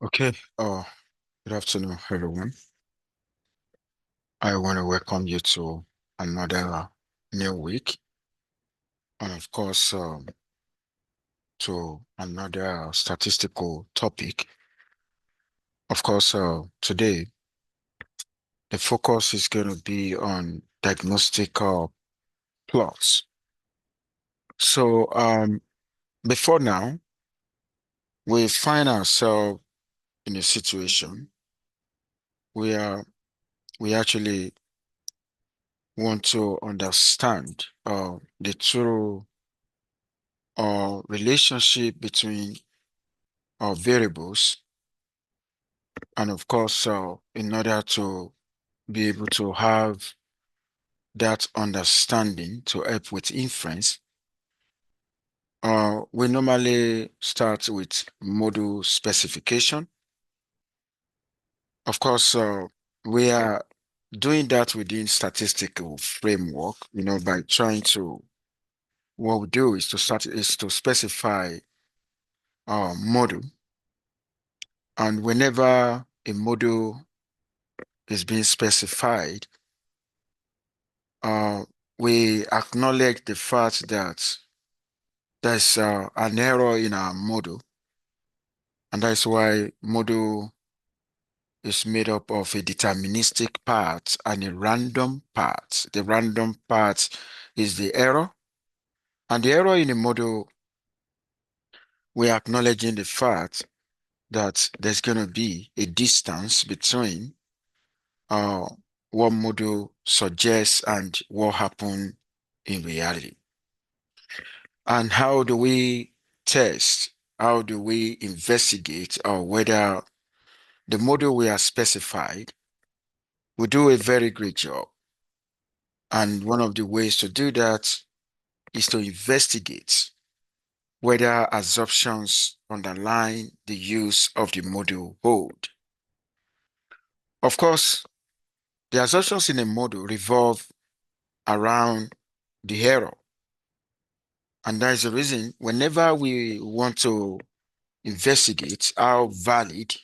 Okay, good afternoon, everyone. I want to welcome you to another new week, and of course, to another statistical topic. Of course, today the focus is going to be on diagnostic plots. So, before now, we find ourselves in a situation where we actually want to understand the true relationship between variables. And of course, in order to be able to have that understanding to help with inference, we normally start with model specification. Of course, we are doing that within statistical framework, by trying to, what we do is to specify our model. And whenever a model is being specified, uh, we acknowledge the fact that there's an error in our model, and that's why model is made up of a deterministic part and a random part. The random part is the error, and the error in the model, we're acknowledging the fact that there's going to be a distance between uh, what model suggests and what happened in reality. And how do we test? How do we investigate whether the model we have specified will do a very great job? And one of the ways to do that is to investigate whether assumptions underlying the use of the model hold. Of course, the assumptions in a model revolve around the error. And that is the reason whenever we want to investigate how valid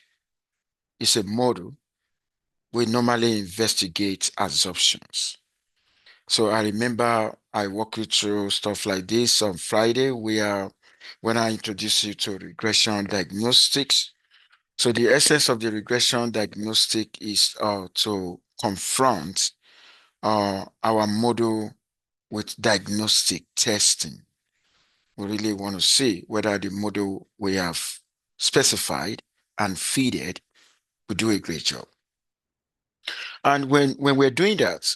is a model, we normally investigate assumptions. So I remember I walked you through stuff like this on Friday, where when I introduced you to regression diagnostics. So the essence of the regression diagnostic is to confront our model with diagnostic testing. We really want to see whether the model we have specified and feeded will do a great job. And when we're doing that,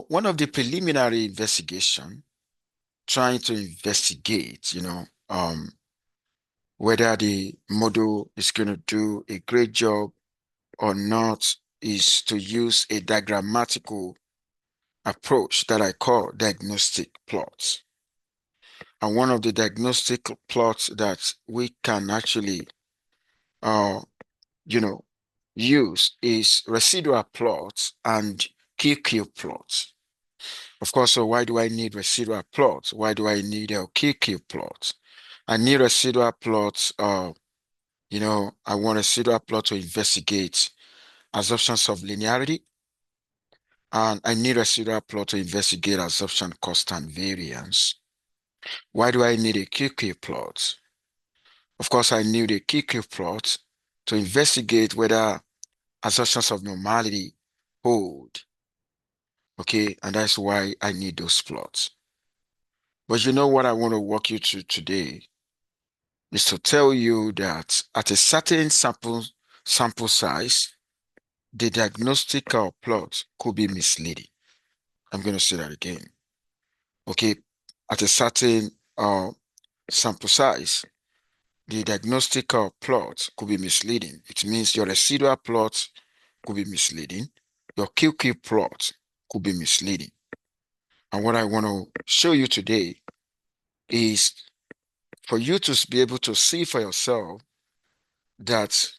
one of the preliminary investigation, trying to investigate, whether the model is going to do a great job or not, is to use a diagrammatical approach that I call diagnostic plots. And one of the diagnostic plots that we can actually, uh, you know, use is residual plots and QQ plots. Of course, so why do I need residual plots? Why do I need a QQ plot? I need residual plots, I want a residual plot to investigate assumptions of linearity, and I need a residual plot to investigate assumption cost and variance. Why do I need a QQ plot? Of course, I need a QQ plot to investigate whether assumptions of normality hold. Okay, and that's why I need those plots. But you know what I want to walk you through today is to tell you that at a certain sample size, the diagnostical plot could be misleading. I'm going to say that again. Okay, at a certain sample size, the diagnostical plot could be misleading. It means your residual plot could be misleading. Your QQ plot could be misleading. And what I want to show you today is for you to be able to see for yourself that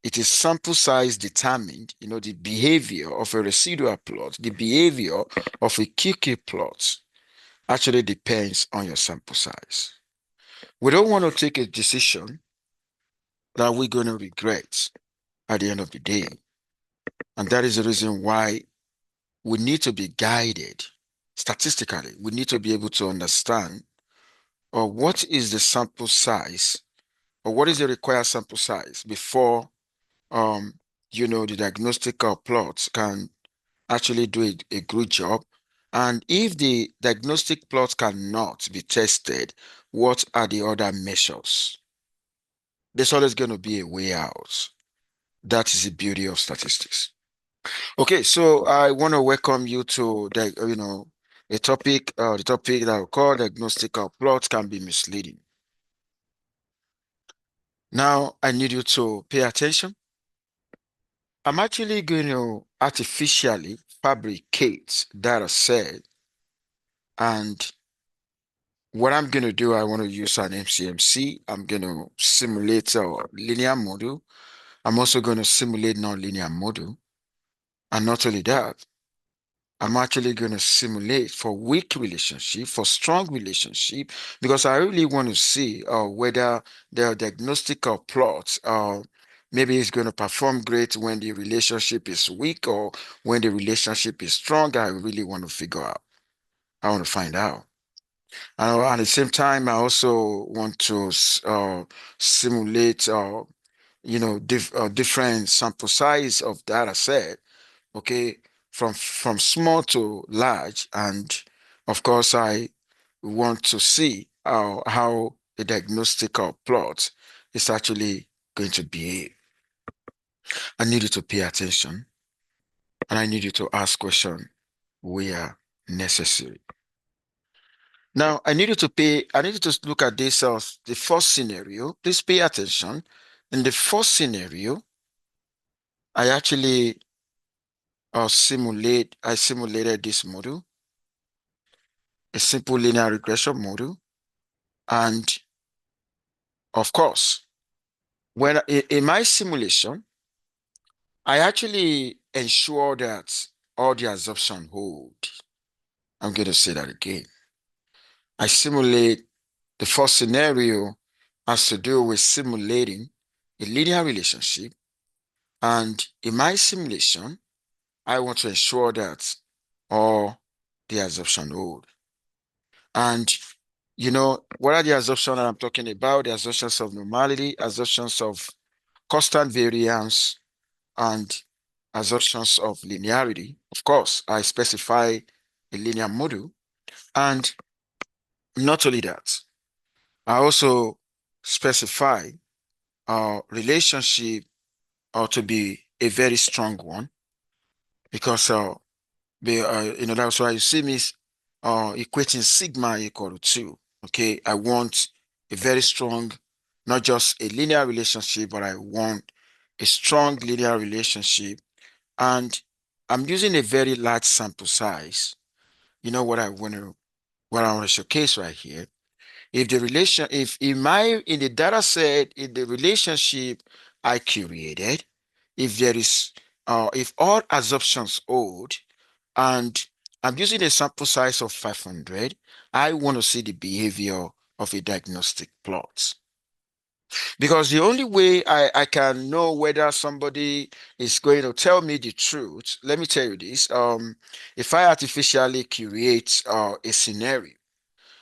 it is sample size determined, the behavior of a residual plot, the behavior of a QQ plot actually depends on your sample size. We don't want to take a decision that we're going to regret at the end of the day. And that is the reason why we need to be guided statistically. We need to be able to understand or what is the sample size or what is the required sample size before um the diagnostic plots can actually do a good job. And if the diagnostic plot cannot be tested, what are the other measures? There's always going to be a way out. That is the beauty of statistics. Okay, so I want to welcome you to the topic that we call diagnostic plots can be misleading. Now, I need you to pay attention. I'm actually going to artificially fabricate data set, and what I'm going to do, I want to use an MCMC. I'm going to simulate a linear model. I'm also going to simulate nonlinear model. And not only that, I'm actually going to simulate for weak relationship, for strong relationship, because I really want to see whether the diagnostic plots maybe it's going to perform great when the relationship is weak or when the relationship is strong. I really want to figure out. I want to find out. And at the same time, I also want to simulate, different sample size of data set, okay, from small to large. And of course, I want to see how the diagnostic plot is actually going to behave. I need you to pay attention, and I need you to ask questions where necessary. Now, I need you to look at this as the first scenario. Please pay attention. In the first scenario, I actually I simulated this model, a simple linear regression model. And of course, when in my simulation, I actually ensure that all the assumptions hold. I'm going to say that again. I simulate the first scenario has to do with simulating a linear relationship. And in my simulation, I want to ensure that all the assumptions hold. And what are the assumptions that I'm talking about? The assumptions of normality, assumptions of constant variance, and assumptions of linearity. Of course, I specify a linear model. And not only that, I also specify a relationship to be a very strong one because that's why you see me equating sigma equal to 2. Okay, I want a very strong, not just a linear relationship, but I want a strong linear relationship. And I'm using a very large sample size. You know what I want to showcase right here. If the relation, if in the data set, in the relationship I curated, if there is, if all assumptions hold, and I'm using a sample size of 500, I want to see the behavior of a diagnostic plot. Because the only way I can know whether somebody is going to tell me the truth, let me tell you this, if I artificially create a scenario,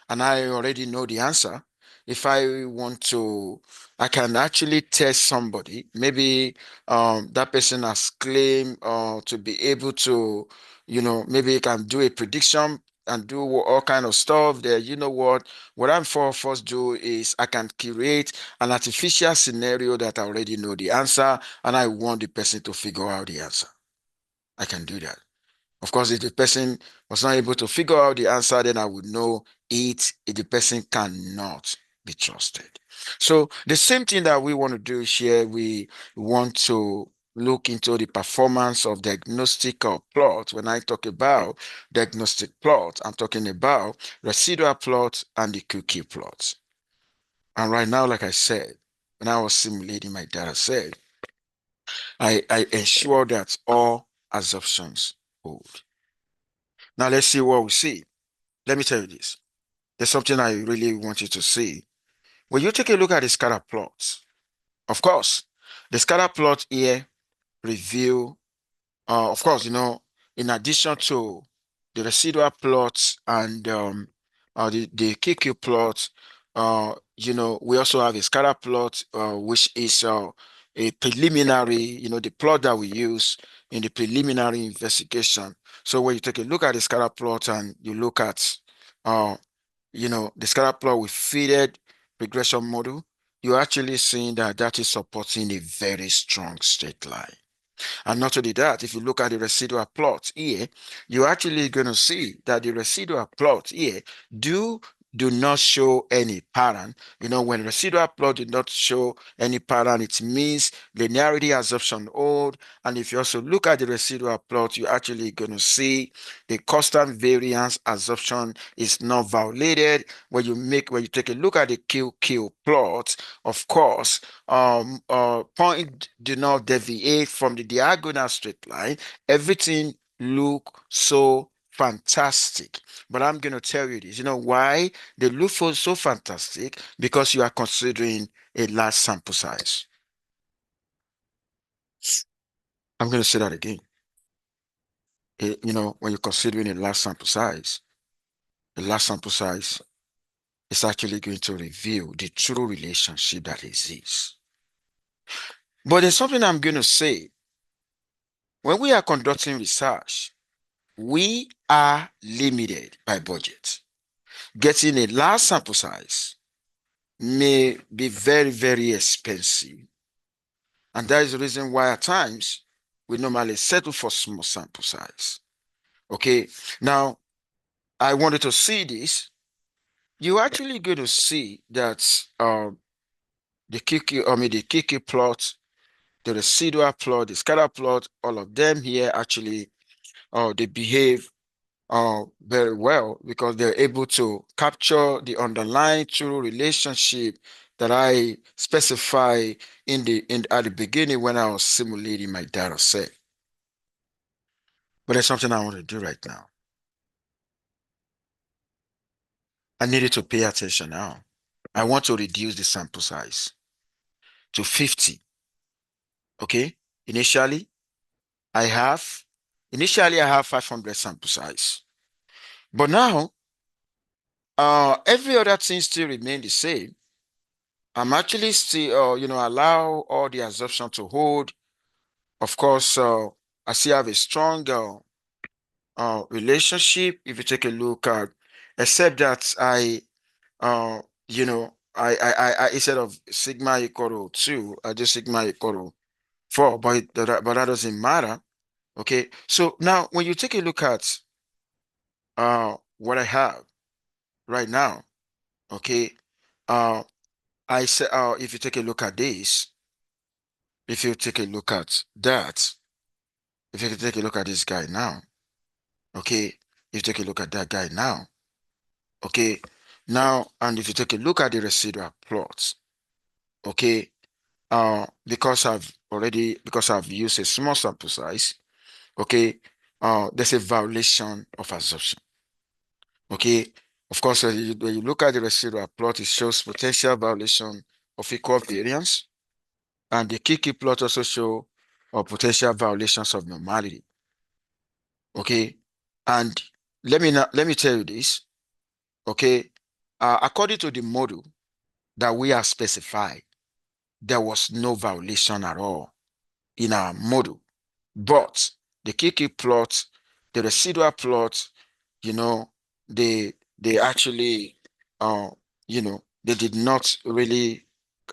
and I already know the answer. If I want to, I can actually test somebody. Maybe that person has claimed to be able to, maybe can do a prediction and do all kind of stuff there. You know what? What I'm for first do is I can create an artificial scenario that I already know the answer, and I want the person to figure out the answer. I can do that. Of course, if the person was not able to figure out the answer, then I would know if the person cannot be trusted. So the same thing that we want to do here, we want to look into the performance of diagnostic plot. When I talk about diagnostic plot, I'm talking about residual plot and the cookie plot. And right now, like I said, when I was simulating my data set, I ensure that all assumptions hold. Now let's see what we see. Let me tell you this. There's something I really want you to see. When you take a look at the scatter plots, Of course, the scatter plot here reveal, of course, in addition to the residual plots and the KQ plot, we also have a scatter plot, which is a preliminary, the plot that we use in the preliminary investigation. So when you take a look at the scatter plot and you look at, uh, the scatter plot with fitted regression model, you're actually seeing that that is supporting a very strong straight line. And not only that, if you look at the residual plot here, you're actually going to see that the residual plot here do not show any pattern. When residual plot do not show any pattern, it means linearity assumption hold. And if you also look at the residual plot, you're actually going to see the constant variance assumption is not violated. When you take a look at the QQ plot, of course, point do not deviate from the diagonal straight line. Everything look so fantastic. But I'm going to tell you this. You know why they look so fantastic? Because you are considering a large sample size. I'm going to say that again. When you're considering a large sample size is actually going to reveal the true relationship that exists. But there's something I'm going to say. When we are conducting research, we are limited by budget. Getting a large sample size may be very, very expensive. And that is the reason why at times we normally settle for small sample size. Okay. Now, I wanted to see this. You're actually going to see that the Kiki plot, the residual plot, the scatter plot, all of them here actually they behave very well because they're able to capture the underlying true relationship that I specify at the beginning when I was simulating my data set. But there's something I want to do right now. I needed to pay attention now. I want to reduce the sample size to 50. Okay? I have initially I have 500 sample size. But now every other thing still remain the same. I'm actually still, allow all the assumption to hold. Of course, I still have a strong relationship. If you take a look at, except that uh, instead of sigma equal to 2, I do sigma equal to 4, but that doesn't matter. Okay, so now when you take a look at what I have right now, okay, uh, I say if you take a look at this, if you take a look at that, if you take a look at this guy now, okay, if you take a look at that guy now, okay, now, and if you take a look at the residual plots, okay, because I've used a small sample size, okay, there's a violation of assumption, okay. Of course, when you look at the residual plot, it shows potential violation of equal variance, and the Kiki plot also show potential violations of normality. Okay, and let me tell you this. Okay, according to the model that we have specified, there was no violation at all in our model. But the Kiki plot, the residual plot, you know, they actually, uh, they did not really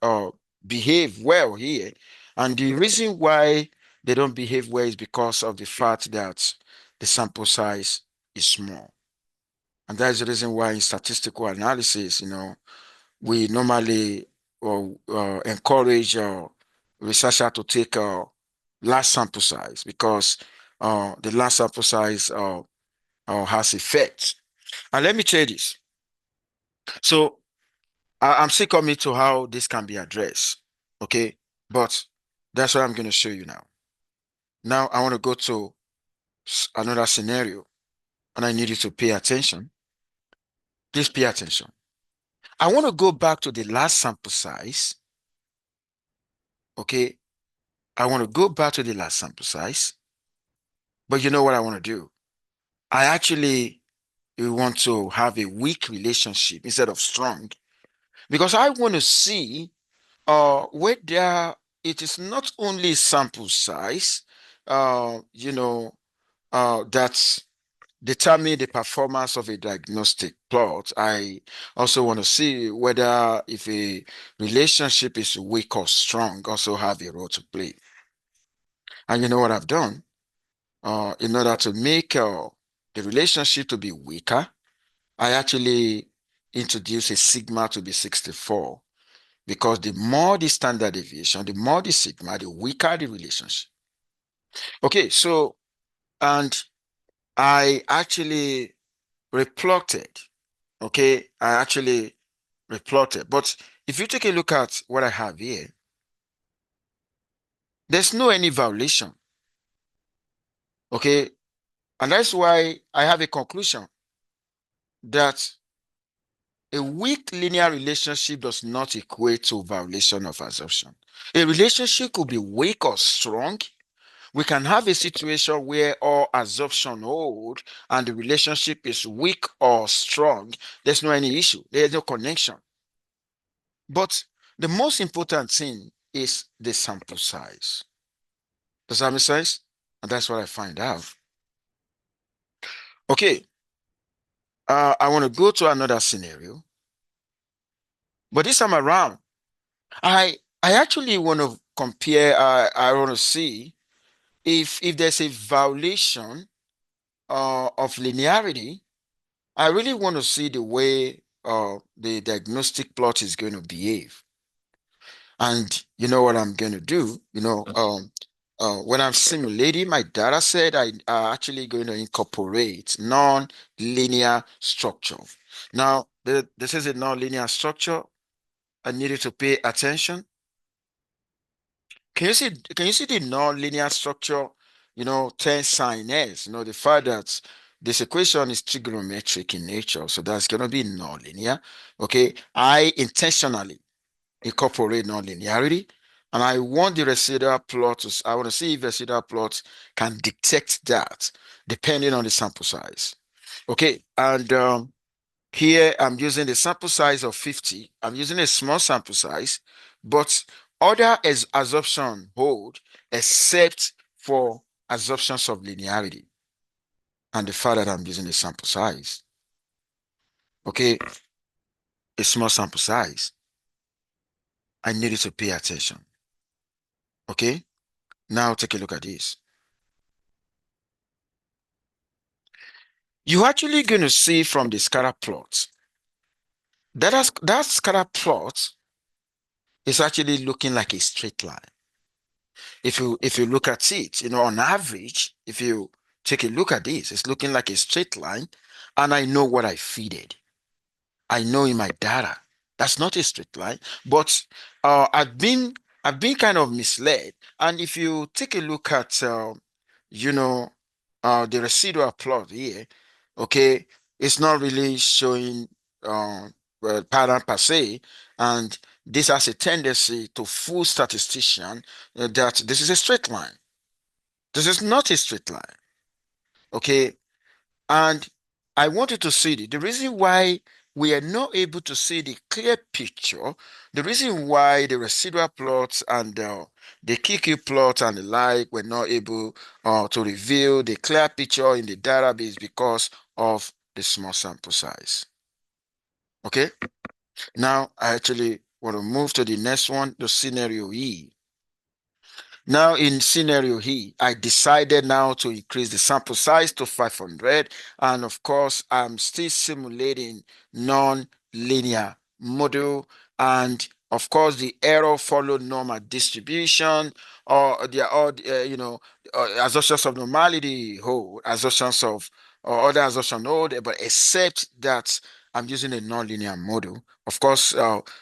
uh, behave well here. And the reason why they don't behave well is because of the fact that the sample size is small. And that is the reason why in statistical analysis, we normally encourage researcher to take a large sample size because the large sample size has effect. And let me tell you this. So I'm still coming to how this can be addressed. Okay. But that's what I'm going to show you now. Now I want to go to another scenario and I need you to pay attention. Please pay attention. I want to go back to the last sample size Okay, I want to go back to the last sample size, but you know what I want to do? I actually want to have a weak relationship instead of strong because I want to see whether it is not only sample size, you know, that determine the performance of a diagnostic plot. I also want to see whether if a relationship is weak or strong also have a role to play. And you know what I've done? In order to make the relationship to be weaker, I actually introduce a sigma to be 64 because the more the standard deviation, the more the sigma, the weaker the relationship. Okay, so, and I actually replotted. Okay, I actually replotted. But if you take a look at what I have here, there's no any violation. Okay, and that's why I have a conclusion that a weak linear relationship does not equate to violation of assumption. A relationship could be weak or strong. We can have a situation where all assumption hold and the relationship is weak or strong. There's no any issue. There's no connection. But the most important thing is the sample size. Does that make sense? And that's what I find out. Okay, I want to go to another scenario, but this time around, I actually want to compare. I want to see if there's a violation of linearity. I really want to see the way the diagnostic plot is going to behave. And you know what I'm going to do? When I'm simulating my data set, I actually going to incorporate non-linear structure. Now, this is a non-linear structure. I needed to pay attention. Can you see the non-linear structure? 10 sin s. The fact that this equation is trigonometric in nature, so that's going to be non-linear. Okay, I intentionally incorporate nonlinearity. And I want the residual plot I want to see if the residual plot can detect that depending on the sample size. Okay, and here I'm using the sample size of 50. I'm using a small sample size, but other assumption hold except for assumptions of linearity and the fact that I'm using a sample size. Okay, a small sample size. I needed to pay attention. Okay, now take a look at this. You're actually going to see from the scatter plot that scatter plot is actually looking like a straight line. If you look at it, on average, if you take a look at this, it's looking like a straight line, and I know what I feeded. I know in my data that's not a straight line, but I've been kind of misled. And if you take a look at you know the residual plot here, okay, it's not really showing pattern per se, and this has a tendency to fool statistician that this is a straight line. This is not a straight line, okay? And I wanted to see the reason why we are not able to see the clear picture, the reason why the residual plots and the QQ plot and the like were not able to reveal the clear picture in the database because of the small sample size. Okay, now I actually want to move to the next one, the scenario E. Now in scenario E, I decided now to increase the sample size to 500. And of course, I'm still simulating non-linear model. And of course, the error followed normal distribution or assumptions of normality hold, assumptions of or other assumption hold, but except that I'm using a non-linear model. Of course,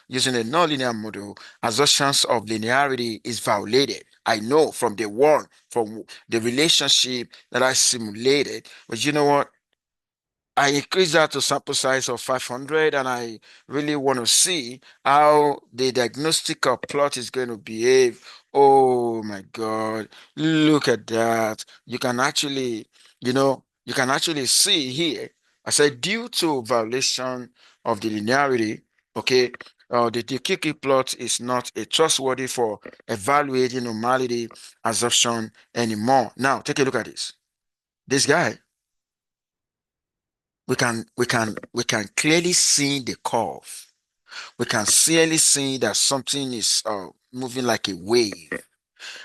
using a non-linear model, assumptions of linearity is violated. I know from the one, from the relationship that I simulated. But you know what? I increased that to sample size of 500, and I really want to see how the diagnostic plot is going to behave Oh my God. Look at that. You can actually, you can actually see here. I said due to violation of the linearity, okay, the Kiki plot is not a trustworthy for evaluating normality assumption anymore. Now, take a look at this. This guy, we can clearly see the curve. We can clearly see that something is moving like a wave.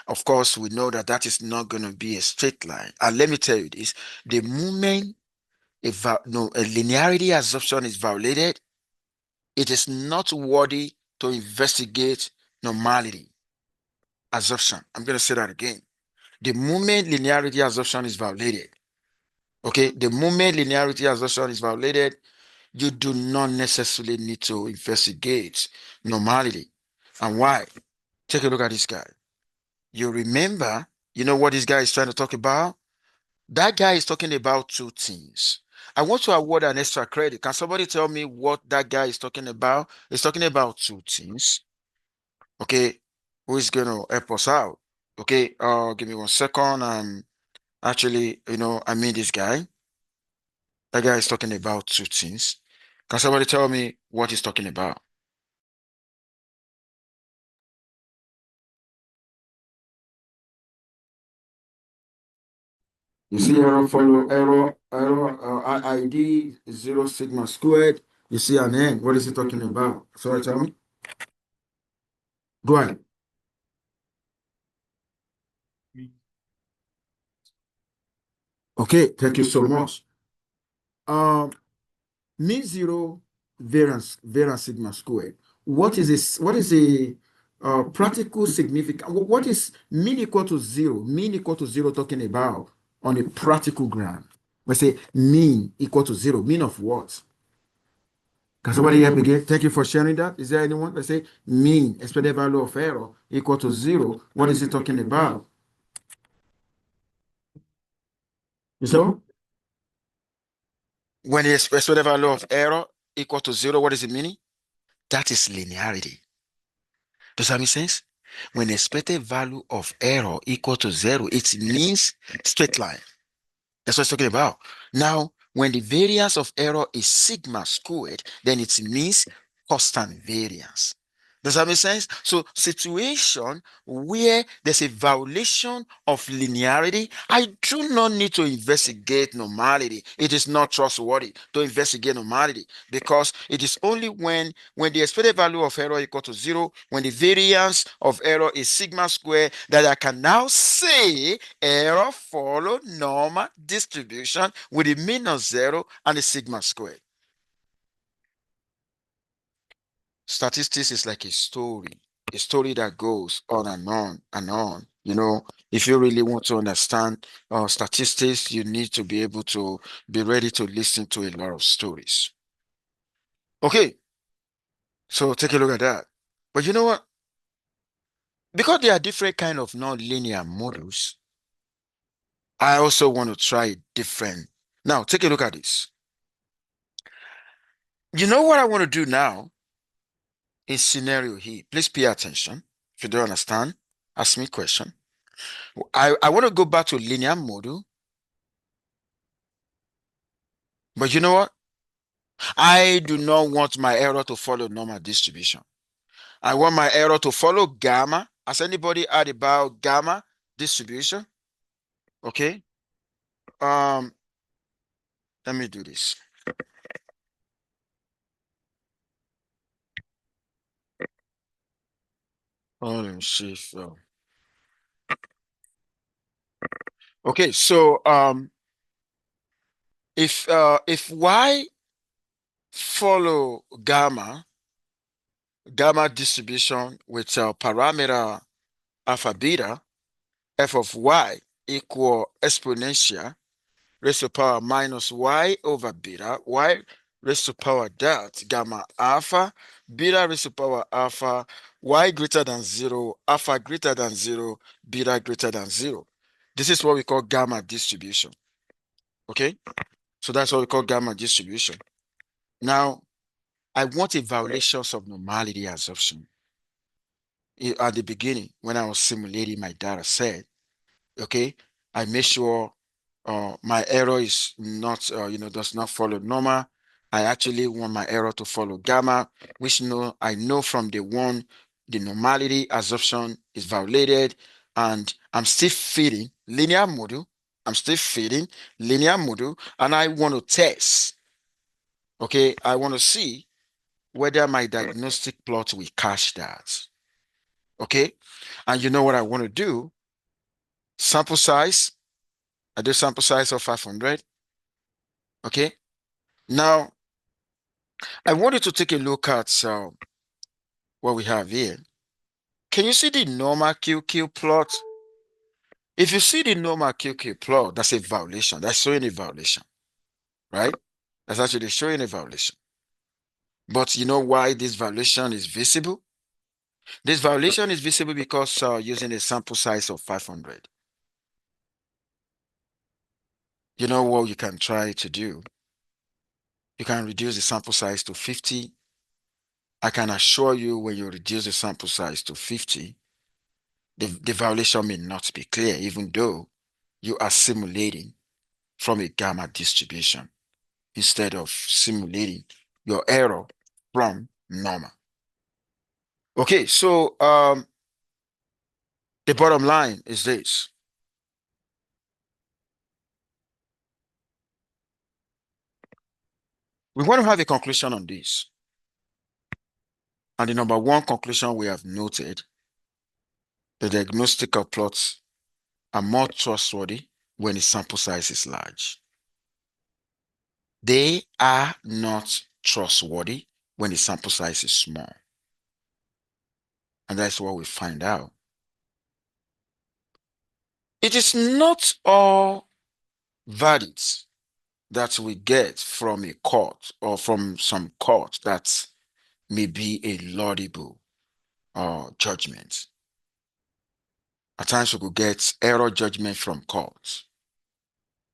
Of course, we know that that is not going to be a straight line. And let me tell you this, the moment a linearity assumption is violated, it is not worthy to investigate normality assumption. I'm going to say that again. The moment linearity assumption is violated, okay, the moment linearity assumption is violated, you do not necessarily need to investigate normality. And why? Take a look at this guy. You remember, you know what this guy is trying to talk about? That guy is talking about two things. I want to award an extra credit. Can somebody tell me what that guy is talking about? He's talking about two things. Okay. Who is going to help us out? Okay. Give me 1 second. Actually, I mean this guy. That guy is talking about two things. Can somebody tell me what he's talking about? You see error follow ID zero sigma squared. You see an N. What is he talking about? Sorry, tell me. Go ahead. Okay, thank you so much. Um, mean zero variance sigma squared. What is this? What is a practical significance? What is mean equal to zero? Mean equal to zero talking about on a practical ground. We say mean equal to zero. Mean of what? Can somebody help again? Thank you for sharing that. Is there anyone? Let's say mean expected value of error equal to zero. What is it talking about? You saw? When the expected value of error equal to zero, what is it meaning? That is linearity. Does that make sense? When expected value of error equal to zero, it means straight line. That's what it's talking about. Now, when the variance of error is sigma squared, then it means constant variance. Does that make sense? So, situation where there's a violation of linearity, I do not need to investigate normality. It is not trustworthy to investigate normality because it is only when the expected value of error equal to zero, when the variance of error is sigma squared, that I can now say error follow normal distribution with a mean of zero and a sigma squared. Statistics is like a story that goes on and on and on. If you really want to understand statistics, you need to be able to be ready to listen to a lot of stories. Okay, so take a look at that. But you know what? Because there are different kind of non-linear models, I also want to try different. Now, take a look at this. You know what I want to do now? In scenario here, please pay attention. If you don't understand, ask me a question. I want to go back to linear model, but you know what? I do not want my error to follow normal distribution. I want my error to follow gamma. Has anybody heard about gamma distribution? Okay. Um, let me do this. Oh, let me see if, okay, so if y follow gamma distribution with parameter alpha beta, f of y equal exponential raised to power minus y over beta, y raised to power dot gamma alpha, beta raised to power alpha, y greater than zero, alpha greater than zero, beta greater than zero. This is what we call gamma distribution. Okay? So that's what we call gamma distribution. Now, I want a violation of normality assumption. at the beginning when I was simulating my data set. Okay, I make sure my error is not, does not follow normal. I actually want my error to follow gamma, which I know from the one, the normality assumption is violated, and I'm still feeding linear model. I'm still feeding linear model, and I want to test. Okay, I want to see whether my diagnostic plot will catch that. Okay, and you know what I want to do? Sample size. I do sample size of 500. Okay. Now, I wanted to take a look at what we have here. Can you see the normal QQ plot? If you see the normal QQ plot, that's a violation. That's showing a violation, right? That's actually showing a violation. But you know why this violation is visible? This violation is visible because using a sample size of 500. You know what you can try to do? You can reduce the sample size to 50. I can assure you when you reduce the sample size to 50, the violation may not be clear, even though you are simulating from a gamma distribution instead of simulating your error from normal. Okay, so the bottom line is this. We want to have a conclusion on this. And the number one conclusion we have noted, the diagnostical plots are more trustworthy when the sample size is large. They are not trustworthy when the sample size is small. And that's what we find out. It is not all verdicts that we get from a court or from some court that may be a laudable judgment. At times we could get error judgment from courts.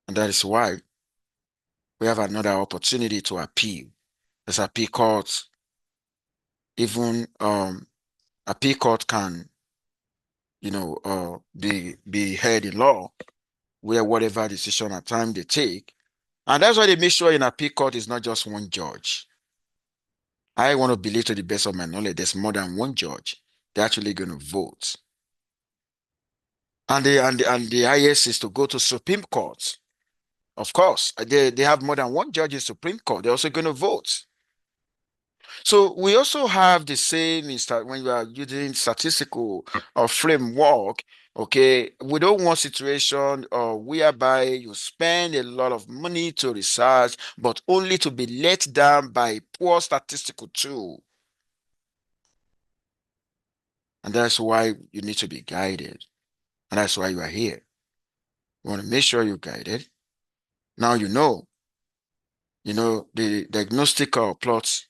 And that is why we have another opportunity to appeal. As appeal courts, even appeal court can, be heard in law, where whatever decision at time they take. And that's why they make sure in appeal court is not just one judge. I want to believe to the best of my knowledge, there's more than one judge. They're actually going to vote. And the highest is to go to Supreme Court. Of course, they have more than one judge in Supreme Court. They're also going to vote. So we also have the same when you are using statistical or framework. Okay, we don't want situation whereby you spend a lot of money to research, but only to be let down by poor statistical tool. And that's why you need to be guided. And that's why you are here. You want to make sure you're guided. Now the diagnostic plots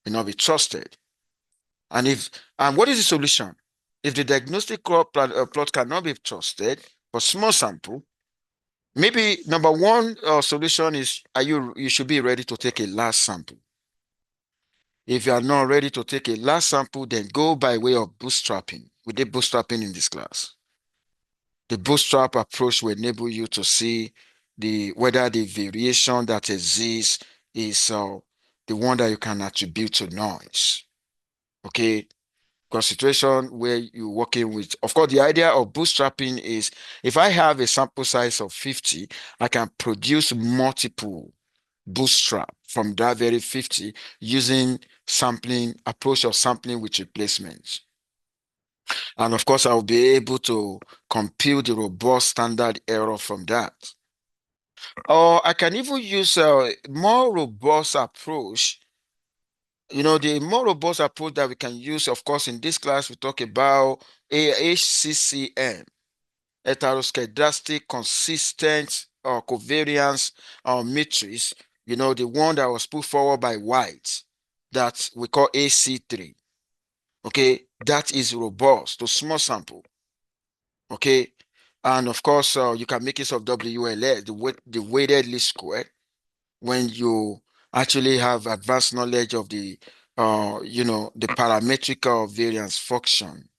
will not be trusted. And what is the solution? If the diagnostic plot cannot be trusted for small sample, maybe number one solution is you should be ready to take a large sample. If you are not ready to take a large sample, then go by way of bootstrapping. We did bootstrapping in this class. The bootstrap approach will enable you to see whether the variation that exists is the one that you can attribute to noise. Okay, because situation where you're working with, of course, the idea of bootstrapping is if I have a sample size of 50, I can produce multiple bootstrap from that very 50 using sampling approach of sampling with replacements. And of course, I'll be able to compute the robust standard error from that. Or I can even use a more robust approach. The more robust approach that we can use, of course, in this class, we talk about HCCM, heteroscedastic consistent covariance matrix, the one that was put forward by White, that we call AC3. Okay, that is robust to small sample. Okay, and of course, you can make use of WLS, the weighted least square, when you actually have advanced knowledge of the parametric variance function.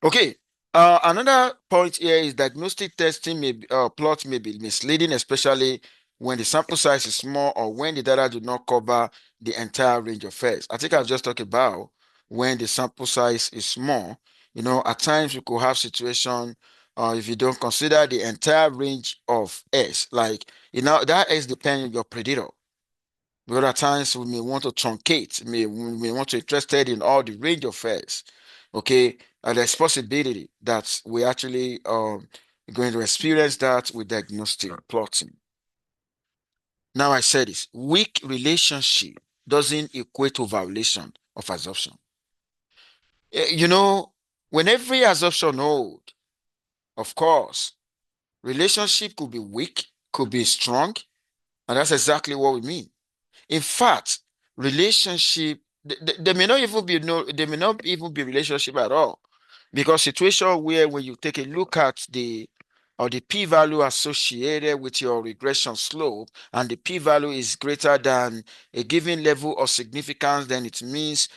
Okay. Another point here is diagnostic testing plot may be misleading, especially when the sample size is small or when the data do not cover the entire range of fares. I think I just talked about when the sample size is small. At times you could have situation if you don't consider the entire range of S, like that S depends on your predictor. But at times we may want to truncate, we may want to interested in all the range of fares. Okay, and there's possibility that we actually going to experience that with diagnostic plotting. Now I said this, weak relationship doesn't equate to violation of assumption. When every assumption hold, of course, relationship could be weak, could be strong, and that's exactly what we mean. In fact, relationship there may not even be relationship at all, because situation where when you take a look at the p-value associated with your regression slope and the p-value is greater than a given level of significance, then it means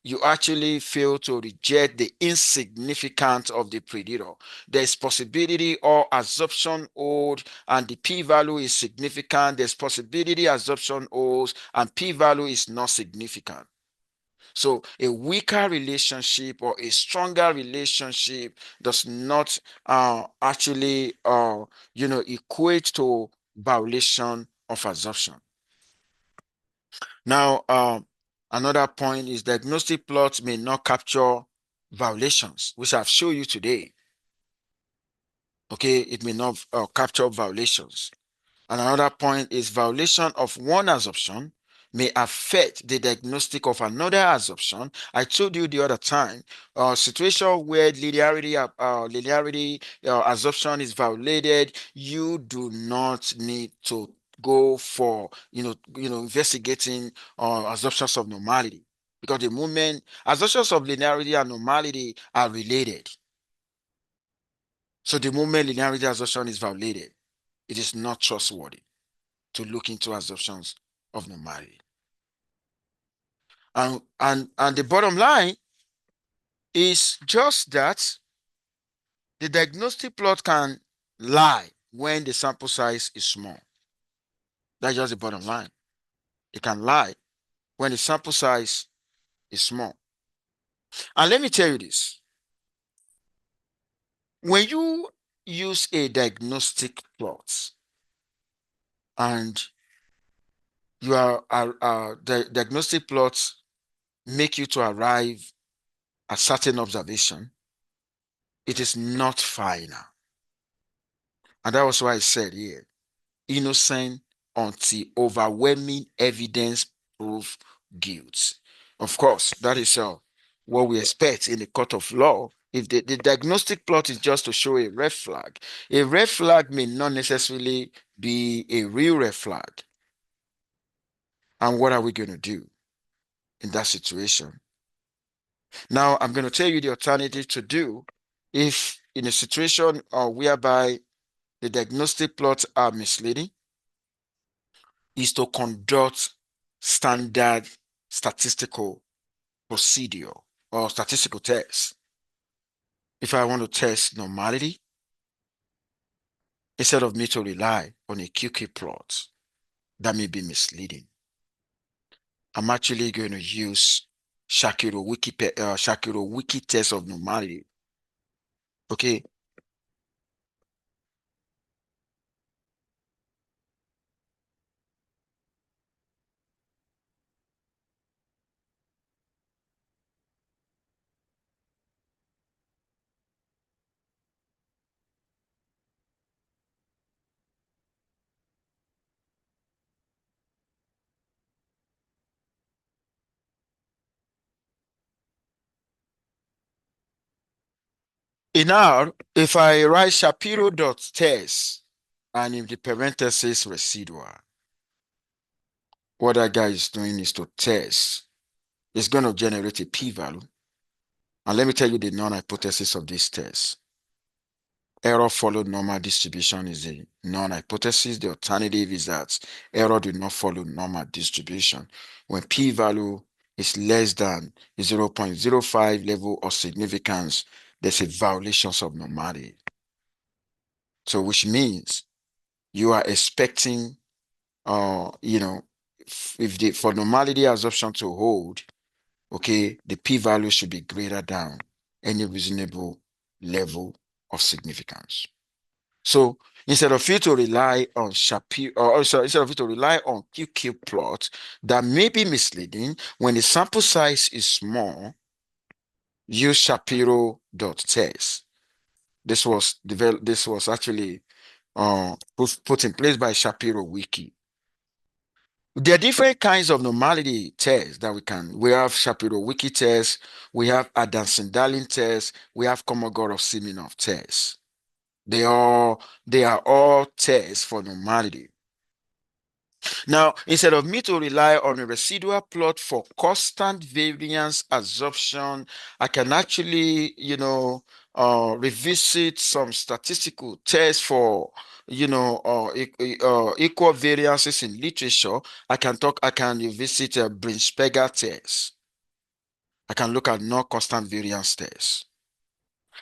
you actually fail to reject the insignificance of the predictor. There's possibility or assumption old and the p-value is significant. There's possibility assumption holds and p-value is not significant. So a weaker relationship or a stronger relationship does not actually equate to violation of assumption. Now, another point is diagnostic plots may not capture violations, which I've shown you today. Okay, it may not capture violations. And another point is violation of one assumption may affect the diagnostic of another assumption. I told you the other time, situation where linearity assumption is violated, you do not need to go for investigating assumptions of normality, because the moment assumptions of linearity and normality are related. So the moment linearity assumption is violated, it is not trustworthy to look into assumptions of normality. And the bottom line is just that the diagnostic plot can lie when the sample size is small. That's just the bottom line. It can lie when the sample size is small. And let me tell you this. When you use a diagnostic plot and the diagnostic plots make you to arrive at certain observation, it is not final. And that was why I said here, innocent until overwhelming evidence prove guilt. Of course, that is what we expect in the court of law. If the diagnostic plot is just to show a red flag may not necessarily be a real red flag. And what are we going to do in that situation? Now, I'm going to tell you the alternative to do if in a situation whereby the diagnostic plots are misleading, is to conduct standard statistical procedure or statistical tests. If I want to test normality, instead of me to rely on a QK plot that may be misleading, I'm actually going to use Shakiro Wiki test of normality. Okay. In R, if I write Shapiro.test and in the parentheses residual, what that guy is doing is to test. It's going to generate a p-value. And let me tell you the non-hypothesis of this test. Error followed normal distribution is the non-hypothesis. The alternative is that error did not follow normal distribution when p-value is less than 0.05 level of significance, there's a violation of normality. So which means you are expecting, if the for normality assumption to hold, okay, the p-value should be greater than any reasonable level of significance. So instead of you to rely on Shapiro, or sorry, instead of you to rely on QQ plot that may be misleading when the sample size is small, use Shapiro.test. This was developed. This was actually put in place by Shapiro Wiki. There are different kinds of normality tests that we have Shapiro Wiki tests, we have Adamson-Darling tests, we have Kolmogorov-Simonov tests. They are all tests for normality. Now, instead of me to rely on a residual plot for constant variance absorption, I can actually, revisit some statistical tests for, equal variances in literature. I can revisit a Brinspieger test. I can look at non-constant variance tests.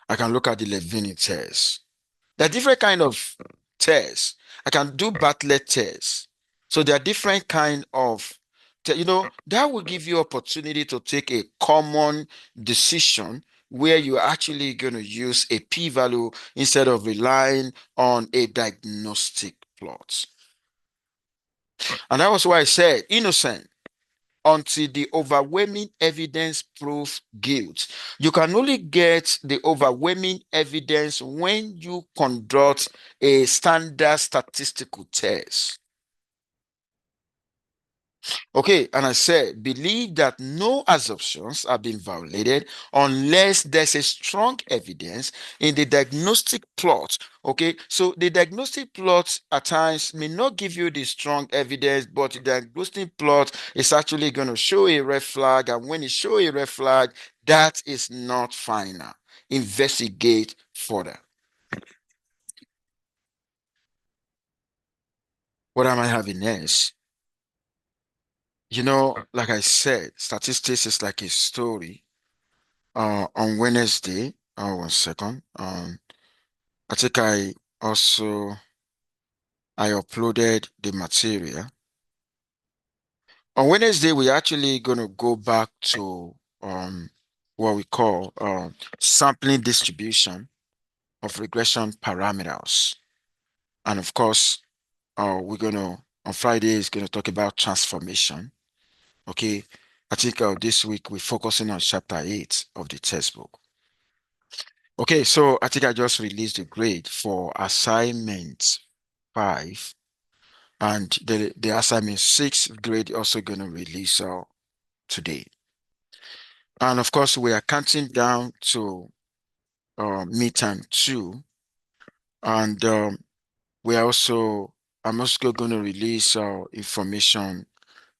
I can look at the Levine test. There are different kind of tests. I can do Bartlett tests. So there are different kind of, that will give you opportunity to take a common decision where you're actually going to use a p-value instead of relying on a diagnostic plot. And that was why I said innocent until the overwhelming evidence proves guilt. You can only get the overwhelming evidence when you conduct a standard statistical test. Okay, and I said, believe that no assumptions have been violated unless there's a strong evidence in the diagnostic plot. Okay, so the diagnostic plot at times may not give you the strong evidence, but the diagnostic plot is actually going to show a red flag, and when it shows a red flag, that is not final. Investigate further. What am I having next? Like I said, statistics is like a story. On Wednesday, 1 second. I think I uploaded the material. On Wednesday, we're actually gonna go back to what we call sampling distribution of regression parameters. And of course, on Friday is gonna talk about transformation. Okay. I think this week we're focusing on chapter 8 of the textbook. Okay, so I think I just released the grade for assignment 5, and the assignment 6 grade also going to release today. And of course, we are counting down to midterm 2, and I'm also going to release information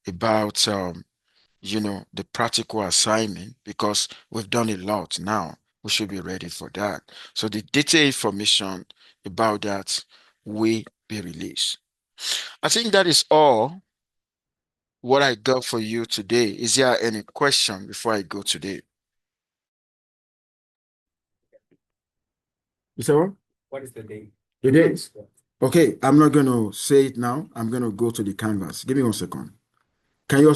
about the practical assignment, because we've done a lot now. We should be ready for that. So the detailed information about that will be released. I think that is all what I got for you today. Is there any question before I go today? You say what? What is the date? The date? Okay, I'm not going to say it now. I'm going to go to the canvas. Give me 1 second. Can you